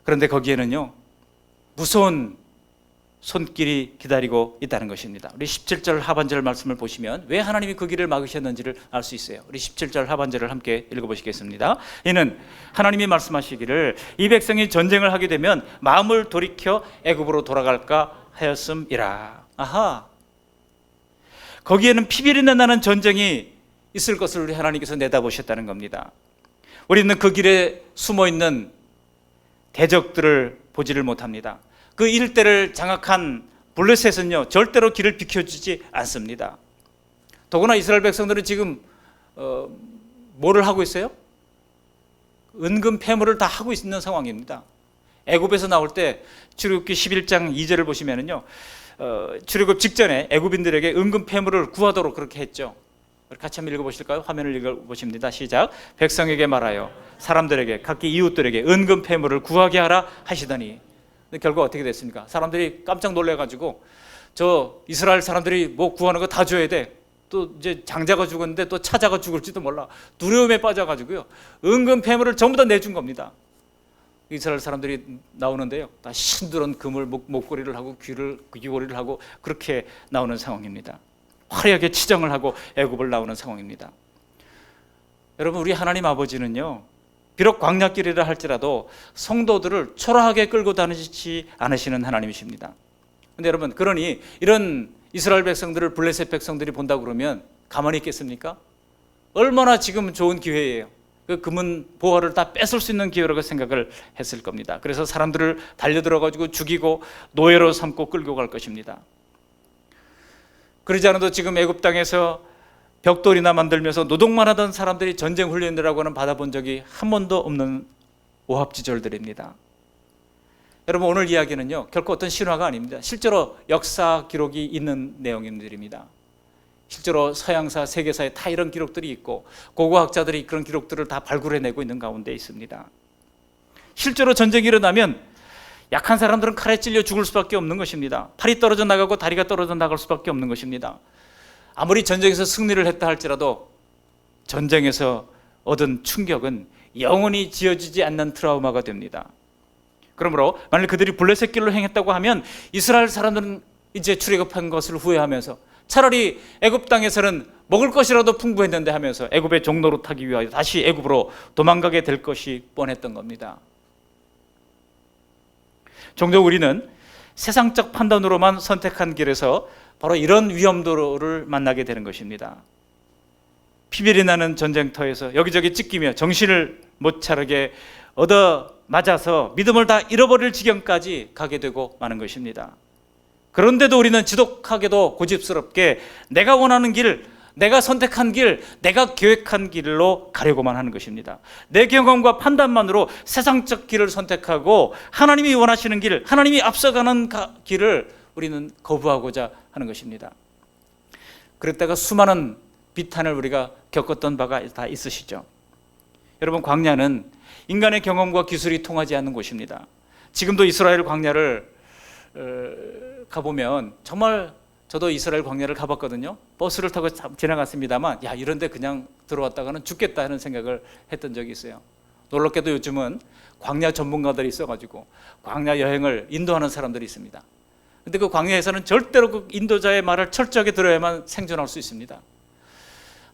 A: 그런데 거기에는요, 무서운 손길이 기다리고 있다는 것입니다. 우리 17절 하반절 말씀을 보시면 왜 하나님이 그 길을 막으셨는지를 알 수 있어요. 우리 17절 하반절을 함께 읽어보시겠습니다. 이는 하나님이 말씀하시기를 이 백성이 전쟁을 하게 되면 마음을 돌이켜 애굽으로 돌아갈까 하였음이라. 아하, 거기에는 피비린내 나는 전쟁이 있을 것을 우리 하나님께서 내다보셨다는 겁니다. 우리는 그 길에 숨어있는 대적들을 보지를 못합니다. 그 일대를 장악한 블레셋은요, 절대로 길을 비켜주지 않습니다. 더구나 이스라엘 백성들은 지금 뭐를 하고 있어요? 은근 패물을 다 하고 있는 상황입니다. 애굽에서 나올 때 출애굽기 11장 2절을 보시면은요, 출애굽 직전에 애굽인들에게 은근 패물을 구하도록 그렇게 했죠. 같이 한번 읽어보실까요? 화면을 읽어보십니다. 시작. 백성에게 말하여 사람들에게 각기 이웃들에게 은근 패물을 구하게 하라 하시더니, 결국 어떻게 됐습니까? 사람들이 깜짝 놀래가지고 저 이스라엘 사람들이 뭐 구하는 거 다 줘야 돼. 또 이제 장자가 죽었는데 또 차자가 죽을지도 몰라. 두려움에 빠져가지고요, 은근 패물을 전부 다 내준 겁니다. 이스라엘 사람들이 나오는데요, 다 신드런 금을 목걸이를 하고 귀걸이를 하고 그렇게 나오는 상황입니다. 화려하게 치장을 하고 애굽을 나오는 상황입니다. 여러분, 우리 하나님 아버지는요, 비록 광야길이라 할지라도 성도들을 초라하게 끌고 다니지 않으시는 하나님이십니다. 그런데 여러분, 그러니 이런 이스라엘 백성들을 블레셋 백성들이 본다 그러면 가만히 있겠습니까? 얼마나 지금 좋은 기회예요. 그 금은 보화를 다 뺏을 수 있는 기회라고 생각을 했을 겁니다. 그래서 사람들을 달려들어가지고 죽이고 노예로 삼고 끌고 갈 것입니다. 그러지 않아도 지금 애굽 땅에서 벽돌이나 만들면서 노동만 하던 사람들이 전쟁 훈련이라고는 받아본 적이 한 번도 없는 오합지졸들입니다. 여러분, 오늘 이야기는요, 결코 어떤 신화가 아닙니다. 실제로 역사 기록이 있는 내용들입니다. 실제로 서양사, 세계사에 다 이런 기록들이 있고 고고학자들이 그런 기록들을 다 발굴해내고 있는 가운데 있습니다. 실제로 전쟁이 일어나면 약한 사람들은 칼에 찔려 죽을 수밖에 없는 것입니다. 팔이 떨어져 나가고 다리가 떨어져 나갈 수밖에 없는 것입니다. 아무리 전쟁에서 승리를 했다 할지라도 전쟁에서 얻은 충격은 영원히 지워지지 않는 트라우마가 됩니다. 그러므로 만일 그들이 블레셋 길로 행했다고 하면 이스라엘 사람들은 이제 출애굽한 것을 후회하면서 차라리 애굽 땅에서는 먹을 것이라도 풍부했는데 하면서 애굽의 종로로 타기 위하여 다시 애굽으로 도망가게 될 것이 뻔했던 겁니다. 종종 우리는 세상적 판단으로만 선택한 길에서 바로 이런 위험도를 만나게 되는 것입니다. 피비리 나는 전쟁터에서 여기저기 찢기며 정신을 못 차리게 얻어 맞아서 믿음을 다 잃어버릴 지경까지 가게 되고 마는 것입니다. 그런데도 우리는 지독하게도 고집스럽게 내가 원하는 길, 내가 선택한 길, 내가 계획한 길로 가려고만 하는 것입니다. 내 경험과 판단만으로 세상적 길을 선택하고 하나님이 원하시는 길, 하나님이 앞서가는 길을 우리는 거부하고자 하는 것입니다. 그랬다가 수많은 비탄을 우리가 겪었던 바가 다 있으시죠. 여러분, 광야는 인간의 경험과 기술이 통하지 않는 곳입니다. 지금도 이스라엘 광야를 가보면, 정말 저도 이스라엘 광야를 가봤거든요. 버스를 타고 지나갔습니다만 야, 이런데 그냥 들어왔다가는 죽겠다 하는 생각을 했던 적이 있어요. 놀랍게도 요즘은 광야 전문가들이 있어가지고 광야 여행을 인도하는 사람들이 있습니다. 근데 그 광야에서는 절대로 그 인도자의 말을 철저하게 들어야만 생존할 수 있습니다.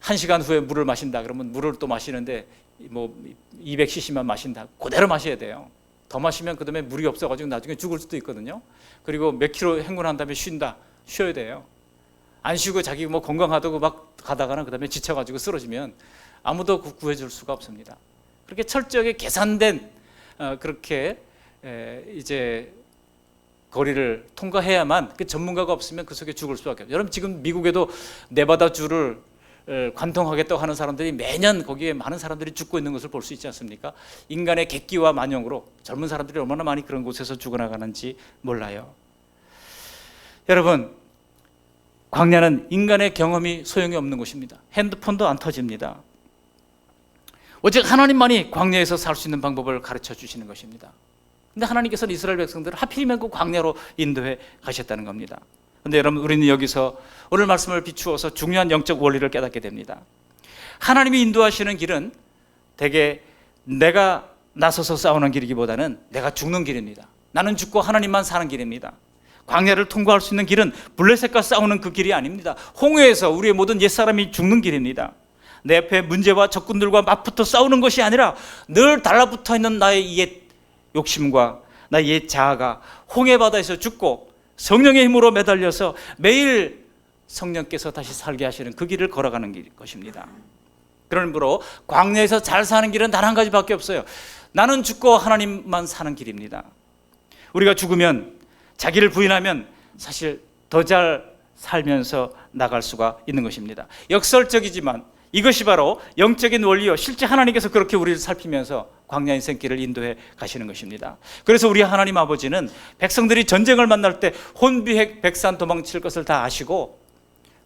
A: 1시간 후에 물을 마신다 그러면 물을 또 마시는데 뭐 200cc만 마신다, 그대로 마셔야 돼요. 더 마시면 그 다음에 물이 없어가지고 나중에 죽을 수도 있거든요. 그리고 몇 킬로 행군한 다음에 쉬어야 돼요. 안 쉬고 자기 뭐 건강하다고 막 가다가는 그 다음에 지쳐가지고 쓰러지면 아무도 구해줄 수가 없습니다. 그렇게 철저하게 계산된 그렇게 이제 거리를 통과해야만, 그 전문가가 없으면 그 속에 죽을 수밖에 없어요. 여러분, 지금 미국에도 네바다 주를 관통하겠다고 하는 사람들이 매년 거기에 많은 사람들이 죽고 있는 것을 볼 수 있지 않습니까? 인간의 객기와 만용으로 젊은 사람들이 얼마나 많이 그런 곳에서 죽어나가는지 몰라요. 여러분, 광야는 인간의 경험이 소용이 없는 곳입니다. 핸드폰도 안 터집니다. 오직 하나님만이 광야에서 살 수 있는 방법을 가르쳐 주시는 것입니다. 근데 하나님께서는 이스라엘 백성들을 하필이면 그 광야로 인도해 가셨다는 겁니다. 근데 여러분, 우리는 여기서 오늘 말씀을 비추어서 중요한 영적 원리를 깨닫게 됩니다. 하나님이 인도하시는 길은 대개 내가 나서서 싸우는 길이기보다는 내가 죽는 길입니다. 나는 죽고 하나님만 사는 길입니다. 광야를 통과할 수 있는 길은 블레셋과 싸우는 그 길이 아닙니다. 홍해에서 우리의 모든 옛사람이 죽는 길입니다. 내 앞에 문제와 적군들과 맞붙어 싸우는 것이 아니라 늘 달라붙어 있는 나의 옛 욕심과 나의 옛 자아가 홍해 바다에서 죽고 성령의 힘으로 매달려서 매일 성령께서 다시 살게 하시는 그 길을 걸어가는 것입니다. 그러므로 광야에서 잘 사는 길은 단 한 가지밖에 없어요. 나는 죽고 하나님만 사는 길입니다. 우리가 죽으면, 자기를 부인하면 사실 더 잘 살면서 나갈 수가 있는 것입니다. 역설적이지만 이것이 바로 영적인 원리요, 실제 하나님께서 그렇게 우리를 살피면서 광야 인생길을 인도해 가시는 것입니다. 그래서 우리 하나님 아버지는 백성들이 전쟁을 만날 때 혼비백산 도망칠 것을 다 아시고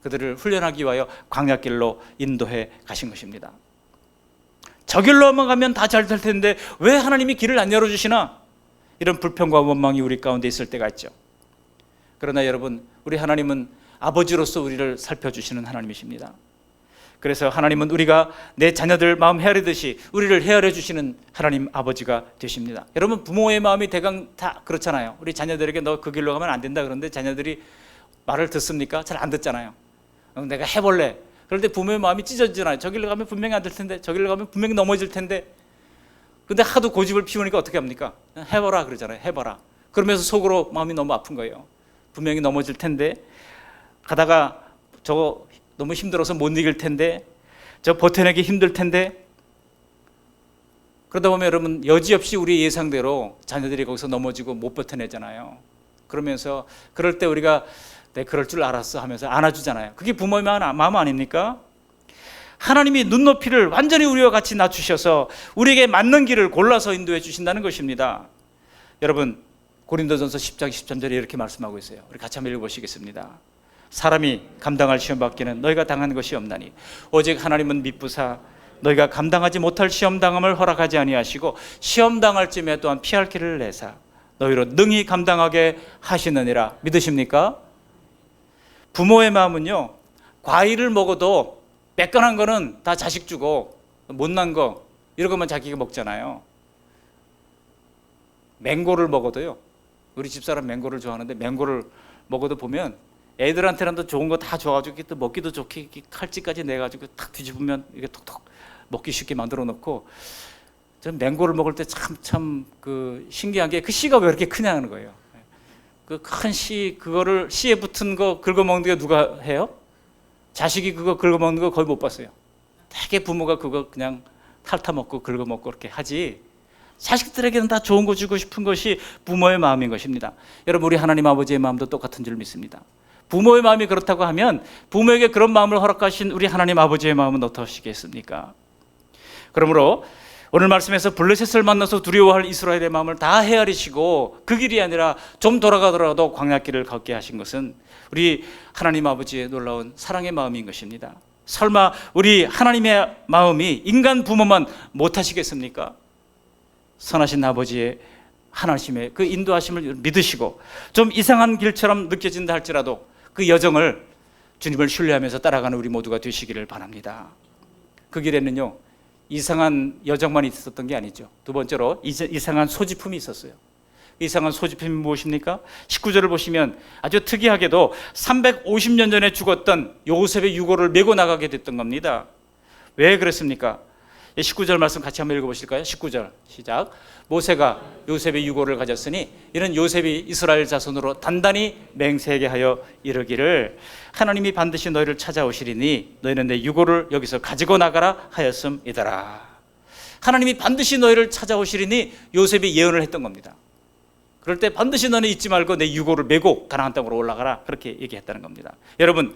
A: 그들을 훈련하기 위하여 광야길로 인도해 가신 것입니다. 저 길로만 가면 다 잘 될 텐데 왜 하나님이 길을 안 열어주시나? 이런 불평과 원망이 우리 가운데 있을 때가 있죠. 그러나 여러분, 우리 하나님은 아버지로서 우리를 살펴주시는 하나님이십니다. 그래서 하나님은 우리가 내 자녀들 마음 헤아리듯이 우리를 헤아려 주시는 하나님 아버지가 되십니다. 여러분, 부모의 마음이 대강 다 그렇잖아요. 우리 자녀들에게 너 그 길로 가면 안 된다 그런데 자녀들이 말을 듣습니까? 잘 안 듣잖아요. 내가 해볼래. 그럴 때 부모의 마음이 찢어지잖아요. 저 길로 가면 분명히 안 될 텐데, 저 길로 가면 분명히 넘어질 텐데. 근데 하도 고집을 피우니까 어떻게 합니까? 해봐라 그러잖아요. 해봐라. 그러면서 속으로 마음이 너무 아픈 거예요. 분명히 넘어질 텐데, 가다가 저거 너무 힘들어서 못 이길 텐데, 저 버텨내기 힘들 텐데. 그러다 보면 여러분, 여지없이 우리 예상대로 자녀들이 거기서 넘어지고 못 버텨내잖아요. 그러면서 그럴 때 우리가 내 그럴 줄 알았어 하면서 안아주잖아요. 그게 부모의 마음 아닙니까? 하나님이 눈높이를 완전히 우리와 같이 낮추셔서 우리에게 맞는 길을 골라서 인도해 주신다는 것입니다. 여러분, 고린도전서 10장 13절에 이렇게 말씀하고 있어요. 우리 같이 한번 읽어보시겠습니다. 사람이 감당할 시험 받기는 너희가 당한 것이 없나니 오직 하나님은 미쁘사 너희가 감당하지 못할 시험 당함을 허락하지 아니하시고 시험 당할 쯤에 또한 피할 길을 내사 너희로 능히 감당하게 하시느니라. 믿으십니까? 부모의 마음은요, 과일을 먹어도 매끈한 거는 다 자식 주고 못난 거 이런 것만 자기가 먹잖아요. 맹고를 먹어도요, 우리 집사람 맹고를 좋아하는데 맹고를 먹어도 보면 애들한테는 또 좋은 거 다 줘가지고 또 먹기도 좋게 이렇게 칼집까지 내가지고 탁 뒤집으면 이게 톡톡 먹기 쉽게 만들어 놓고, 전 맹고를 먹을 때 참 그 신기한 게 그 씨가 왜 이렇게 크냐는 거예요. 그 큰 씨, 그거를 씨에 붙은 거 긁어 먹는 게 누가 해요? 자식이 그거 긁어 먹는 거 거의 못 봤어요. 되게 부모가 그거 그냥 핥아 먹고 긁어 먹고 그렇게 하지, 자식들에게는 다 좋은 거 주고 싶은 것이 부모의 마음인 것입니다. 여러분, 우리 하나님 아버지의 마음도 똑같은 줄 믿습니다. 부모의 마음이 그렇다고 하면 부모에게 그런 마음을 허락하신 우리 하나님 아버지의 마음은 어떠시겠습니까? 그러므로 오늘 말씀에서 블레셋을 만나서 두려워할 이스라엘의 마음을 다 헤아리시고 그 길이 아니라 좀 돌아가더라도 광야길을 걷게 하신 것은 우리 하나님 아버지의 놀라운 사랑의 마음인 것입니다. 설마 우리 하나님의 마음이 인간 부모만 못하시겠습니까? 선하신 아버지의 하나님의 그 인도하심을 믿으시고 좀 이상한 길처럼 느껴진다 할지라도 그 여정을 주님을 신뢰하면서 따라가는 우리 모두가 되시기를 바랍니다. 그 길에는요, 이상한 여정만 있었던 게 아니죠. 두 번째로 이상한 소지품이 있었어요. 이상한 소지품이 무엇입니까? 19절을 보시면 아주 특이하게도 350년 전에 죽었던 요셉의 유골을 메고 나가게 됐던 겁니다. 왜 그랬습니까? 19절 말씀 같이 한번 읽어보실까요? 19절 시작. 모세가 요셉의 유골을 가졌으니 이는 요셉이 이스라엘 자손으로 단단히 맹세하게 하여 이르기를 하나님이 반드시 너희를 찾아오시리니 너희는 내 유골을 여기서 가지고 나가라 하였음이더라. 하나님이 반드시 너희를 찾아오시리니 요셉이 예언을 했던 겁니다. 그럴 때 반드시 너는 잊지 말고 내 유골을 메고 가나안 땅으로 올라가라, 그렇게 얘기했다는 겁니다. 여러분,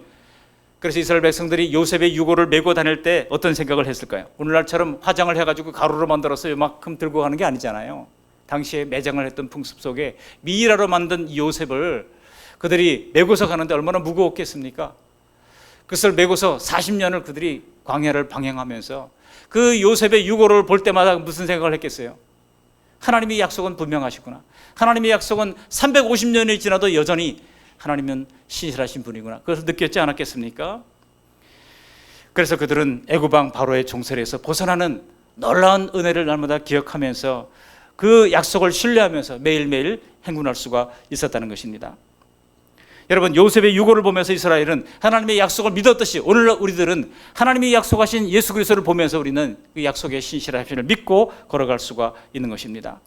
A: 그래서 이스라엘 백성들이 요셉의 유골을 메고 다닐 때 어떤 생각을 했을까요? 오늘날처럼 화장을 해가지고 가루로 만들어서 요만큼 들고 가는 게 아니잖아요. 당시에 매장을 했던 풍습 속에 미이라로 만든 요셉을 그들이 메고서 가는데 얼마나 무거웠겠습니까? 그것을 메고서 40년을 그들이 광야를 방향하면서 그 요셉의 유골을 볼 때마다 무슨 생각을 했겠어요? 하나님의 약속은 분명하시구나. 하나님의 약속은 350년이 지나도 여전히 하나님은 신실하신 분이구나. 그것을 느꼈지 않았겠습니까? 그래서 그들은 애굽왕 바로의 종살이에서 벗어나는 놀라운 은혜를 날마다 기억하면서 그 약속을 신뢰하면서 매일매일 행군할 수가 있었다는 것입니다. 여러분, 요셉의 유골을 보면서 이스라엘은 하나님의 약속을 믿었듯이 오늘날 우리들은 하나님이 약속하신 예수 그리스도를 보면서 우리는 그 약속의 신실하심을 믿고 걸어갈 수가 있는 것입니다.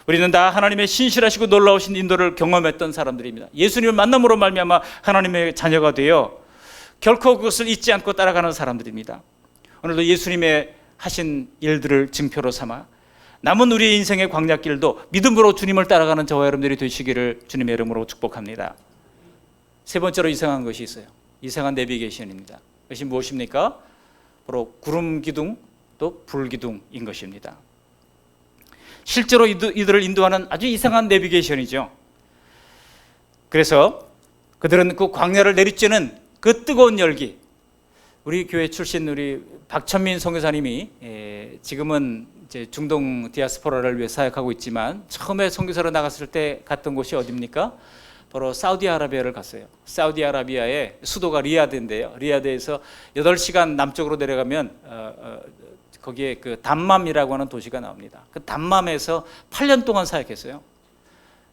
A: 우리는 다 하나님의 신실하시고 놀라우신 인도를 경험했던 사람들입니다. 예수님을 만남으로 말미암아 하나님의 자녀가 되어 결코 그것을 잊지 않고 따라가는 사람들입니다. 오늘도 예수님의 하신 일들을 증표로 삼아 남은 우리의 인생의 광야길도 믿음으로 주님을 따라가는 저와 여러분들이 되시기를 주님의 이름으로 축복합니다. 세 번째로 이상한 것이 있어요. 이상한 내비게이션입니다. 그것이 무엇입니까? 바로 구름 기둥 또 불 기둥인 것입니다. 실제로 이들을 인도하는 아주 이상한 내비게이션이죠. 그래서 그들은 그 광야를 내리쬐는 그 뜨거운 열기, 우리 교회 출신 우리 박천민 선교사님이 지금은 이제 중동 디아스포라를 위해 사역하고 있지만 처음에 선교사로 나갔을 때 갔던 곳이 어디입니까? 바로 사우디아라비아를 갔어요. 사우디아라비아의 수도가 리야드인데요. 리야드에서 8시간 남쪽으로 내려가면 거기에 그 담맘이라고 하는 도시가 나옵니다. 그 담맘에서 8년 동안 사역했어요.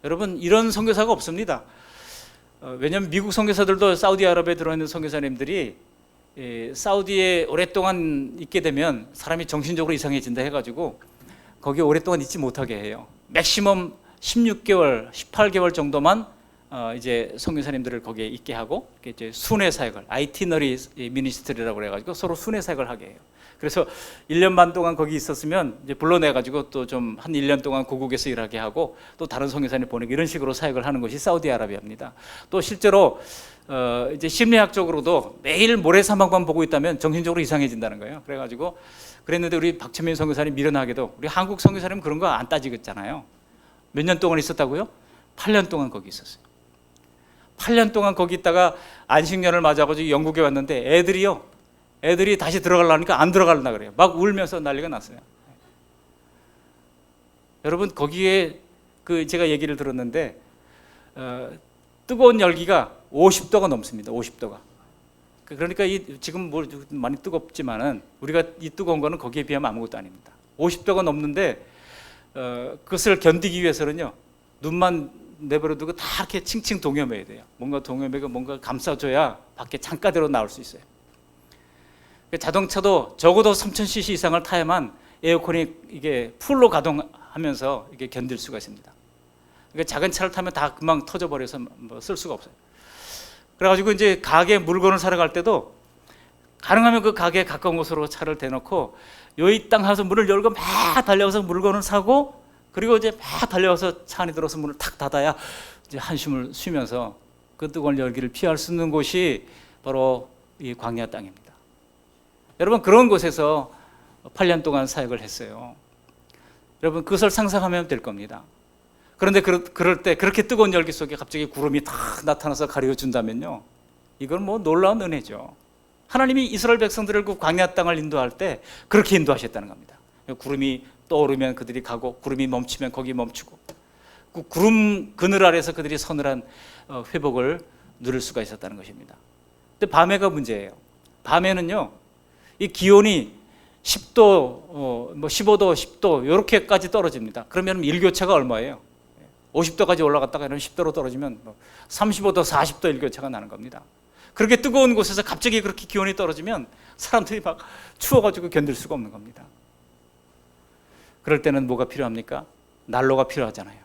A: 여러분, 이런 선교사가 없습니다. 왜냐하면 미국 선교사들도 사우디아라비아에 들어있는 선교사님들이 사우디에 오랫동안 있게 되면 사람이 정신적으로 이상해진다 해가지고 거기에 오랫동안 있지 못하게 해요. 맥시멈 16개월, 18개월 정도만 이제 선교사님들을 거기에 있게 하고 이제 순회 사역을 아이티너리 미니스트리라고 그래가지고 서로 순회 사역을 하게 해요. 그래서 1년 반 동안 거기 있었으면 이제 불러내가지고 또 좀 한 1년 동안 고국에서 일하게 하고 또 다른 선교사님 보내고 이런 식으로 사역을 하는 것이 사우디아라비아입니다. 또 실제로 이제 심리학적으로도 매일 모래사막만 보고 있다면 정신적으로 이상해진다는 거예요. 그래가지고 그랬는데 우리 박천민 선교사님 미련하게도 우리 한국 선교사님 그런 거 안 따지겠잖아요. 몇 년 동안 있었다고요? 8년 동안 거기 있었어요. 8년 동안 거기 있다가 안식년을 맞아가지고 영국에 왔는데 애들이 다시 들어가려니까 안 들어가려나 그래요. 막 울면서 난리가 났어요. 여러분, 거기에 그 제가 얘기를 들었는데 뜨거운 열기가 50도가 넘습니다. 50도가. 그러니까 지금 뭐 많이 뜨겁지만은 우리가 이 뜨거운 거는 거기에 비하면 아무것도 아닙니다. 50도가 넘는데 그것을 견디기 위해서는요, 눈만 내버려 두고 다 이렇게 칭칭 동여매야 돼요. 뭔가 동여매고 뭔가 감싸줘야 밖에 창가대로 나올 수 있어요. 자동차도 적어도 3000cc 이상을 타야만 에어컨이 이게 풀로 가동하면서 이게 견딜 수가 있습니다. 그러니까 작은 차를 타면 다 금방 터져버려서 뭐 쓸 수가 없어요. 그래가지고 이제 가게 물건을 사러 갈 때도 가능하면 그 가게에 가까운 곳으로 차를 대놓고 여기 땅 하서 문을 열고 막 달려가서 물건을 사고, 그리고 이제 막 달려가서 차 안에 들어서 문을 탁 닫아야 이제 한숨을 쉬면서 그 뜨거운 열기를 피할 수 있는 곳이 바로 이 광야 땅입니다. 여러분, 그런 곳에서 8년 동안 사역을 했어요. 여러분, 그것을 상상하면 될 겁니다. 그런데 그럴 때 그렇게 뜨거운 열기 속에 갑자기 구름이 탁 나타나서 가려준다면요, 이건 뭐 놀라운 은혜죠. 하나님이 이스라엘 백성들을 그 광야 땅을 인도할 때 그렇게 인도하셨다는 겁니다. 구름이 떠오르면 그들이 가고, 구름이 멈추면 거기 멈추고, 그 구름 그늘 아래서 그들이 서늘한 회복을 누릴 수가 있었다는 것입니다. 근데 밤에가 문제예요. 밤에는요, 이 기온이 10도, 뭐 15도, 10도 이렇게까지 떨어집니다. 그러면 일교차가 얼마예요? 50도까지 올라갔다가 10도로 떨어지면 35도, 40도 일교차가 나는 겁니다. 그렇게 뜨거운 곳에서 갑자기 그렇게 기온이 떨어지면 사람들이 막 추워가지고 견딜 수가 없는 겁니다. 그럴 때는 뭐가 필요합니까? 난로가 필요하잖아요.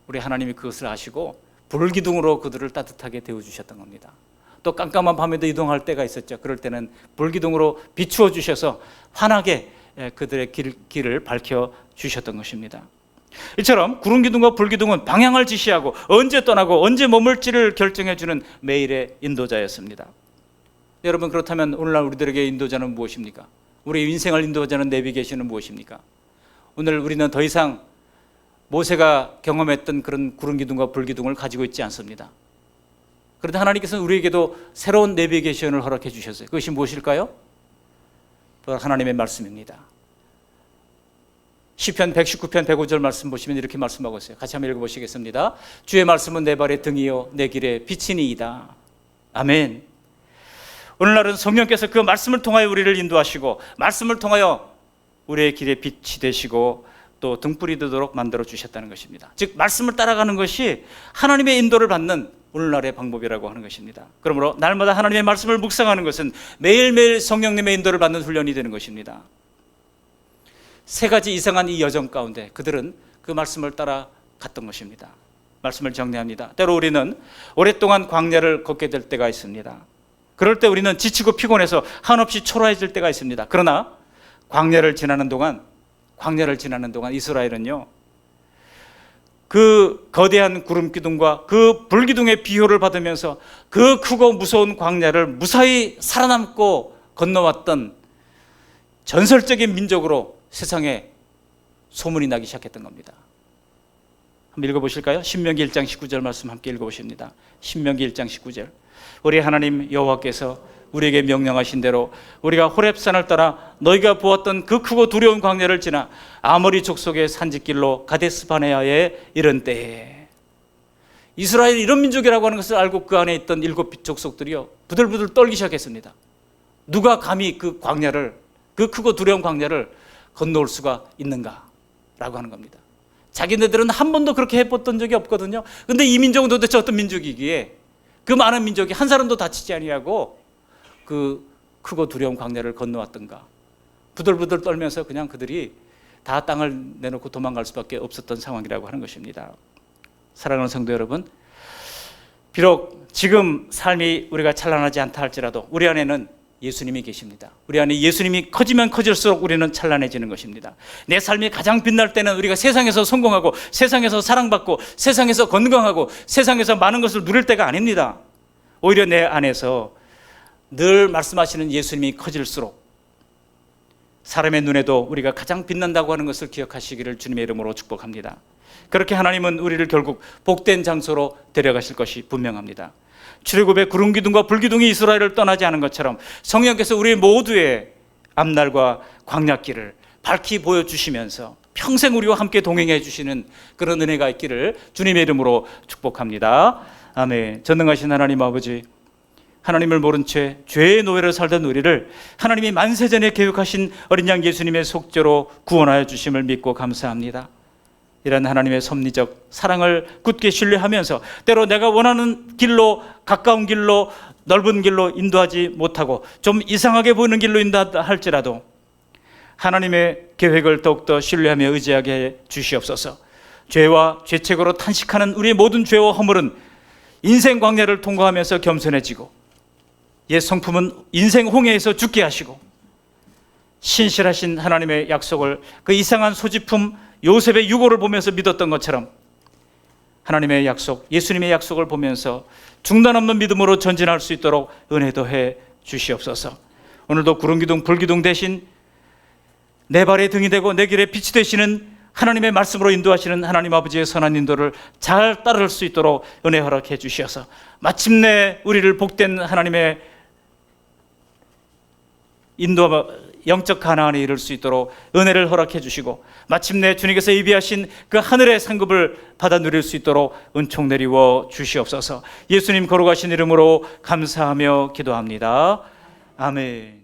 A: 우리 하나님이 그것을 아시고 불기둥으로 그들을 따뜻하게 데워주셨던 겁니다. 또 깜깜한 밤에도 이동할 때가 있었죠. 그럴 때는 불기둥으로 비추어 주셔서 환하게 그들의 길을 밝혀주셨던 것입니다. 이처럼 구름기둥과 불기둥은 방향을 지시하고 언제 떠나고 언제 머물지를 결정해주는 매일의 인도자였습니다. 여러분, 그렇다면 오늘날 우리들에게 인도자는 무엇입니까? 우리 인생을 인도자는 내비게이션은 무엇입니까? 오늘 우리는 더 이상 모세가 경험했던 그런 구름기둥과 불기둥을 가지고 있지 않습니다. 그런데 하나님께서는 우리에게도 새로운 내비게이션을 허락해 주셨어요. 그것이 무엇일까요? 바로 하나님의 말씀입니다. 시편 119편 105절 말씀 보시면 이렇게 말씀하고 있어요. 같이 한번 읽어보시겠습니다. 주의 말씀은 내 발의 등이요 내 길의 빛이니이다. 아멘. 오늘날은 성령께서 그 말씀을 통하여 우리를 인도하시고, 말씀을 통하여 우리의 길의 빛이 되시고 또 등불이 되도록 만들어 주셨다는 것입니다. 즉, 말씀을 따라가는 것이 하나님의 인도를 받는 오늘날의 방법이라고 하는 것입니다. 그러므로 날마다 하나님의 말씀을 묵상하는 것은 매일매일 성령님의 인도를 받는 훈련이 되는 것입니다. 세 가지 이상한 이 여정 가운데 그들은 그 말씀을 따라 갔던 것입니다. 말씀을 정리합니다. 때로 우리는 오랫동안 광야를 걷게 될 때가 있습니다. 그럴 때 우리는 지치고 피곤해서 한없이 초라해질 때가 있습니다. 그러나 광야를 지나는 동안 이스라엘은요, 그 거대한 구름기둥과 그 불기둥의 비호를 받으면서 그 크고 무서운 광야를 무사히 살아남고 건너왔던 전설적인 민족으로 세상에 소문이 나기 시작했던 겁니다. 한번 읽어보실까요? 신명기 1장 19절 말씀 함께 읽어보십니다. 신명기 1장 19절. 우리 하나님 여호와께서 우리에게 명령하신 대로 우리가 호렙산을 따라 너희가 보았던 그 크고 두려운 광야를 지나 아모리 족속의 산지길로 가데스바네아에 이른 때에, 이스라엘이 이런 민족이라고 하는 것을 알고 그 안에 있던 7 족속들이요 부들부들 떨기 시작했습니다. 누가 감히 그 광야를, 그 크고 두려운 광야를 건너올 수가 있는가 라고 하는 겁니다. 자기네들은 한 번도 그렇게 해봤던 적이 없거든요. 근데 이 민족은 도대체 어떤 민족이기에 그 많은 민족이 한 사람도 다치지 아니하고 그 크고 두려운 광야를 건너왔던가. 부들부들 떨면서 그냥 그들이 다 땅을 내놓고 도망갈 수밖에 없었던 상황이라고 하는 것입니다. 사랑하는 성도 여러분, 비록 지금 삶이 우리가 찬란하지 않다 할지라도 우리 안에는 예수님이 계십니다. 우리 안에 예수님이 커지면 커질수록 우리는 찬란해지는 것입니다. 내 삶이 가장 빛날 때는 우리가 세상에서 성공하고 세상에서 사랑받고 세상에서 건강하고 세상에서 많은 것을 누릴 때가 아닙니다. 오히려 내 안에서 늘 말씀하시는 예수님이 커질수록 사람의 눈에도 우리가 가장 빛난다고 하는 것을 기억하시기를 주님의 이름으로 축복합니다. 그렇게 하나님은 우리를 결국 복된 장소로 데려가실 것이 분명합니다. 출애굽의 구름기둥과 불기둥이 이스라엘을 떠나지 않은 것처럼 성령께서 우리 모두의 앞날과 광야길을 밝히 보여주시면서 평생 우리와 함께 동행해 주시는 그런 은혜가 있기를 주님의 이름으로 축복합니다. 아멘. 전능하신 하나님 아버지, 하나님을 모른 채 죄의 노예로 살던 우리를 하나님이 만세전에 계획하신 어린 양 예수님의 속죄로 구원하여 주심을 믿고 감사합니다. 이런 하나님의 섭리적 사랑을 굳게 신뢰하면서 때로 내가 원하는 길로, 가까운 길로, 넓은 길로 인도하지 못하고 좀 이상하게 보이는 길로 인도한다 할지라도 하나님의 계획을 더욱더 신뢰하며 의지하게 해 주시옵소서. 죄와 죄책으로 탄식하는 우리의 모든 죄와 허물은 인생 광야를 통과하면서 겸손해지고 옛 성품은 인생 홍해에서 죽게 하시고 신실하신 하나님의 약속을 그 이상한 소지품 요셉의 유고를 보면서 믿었던 것처럼 하나님의 약속, 예수님의 약속을 보면서 중단 없는 믿음으로 전진할 수 있도록 은혜도 해 주시옵소서. 오늘도 구름기둥 불기둥 대신 내 발의 등이 되고 내 길의 빛이 되시는 하나님의 말씀으로 인도하시는 하나님 아버지의 선한 인도를 잘 따를 수 있도록 은혜 허락해 주셔서 마침내 우리를 복된 하나님의 인도 영적 가나안에 이를 수 있도록 은혜를 허락해 주시고 마침내 주님께서 예비하신 그 하늘의 상급을 받아 누릴 수 있도록 은총 내리워 주시옵소서. 예수님 거룩하신 이름으로 감사하며 기도합니다. 아멘.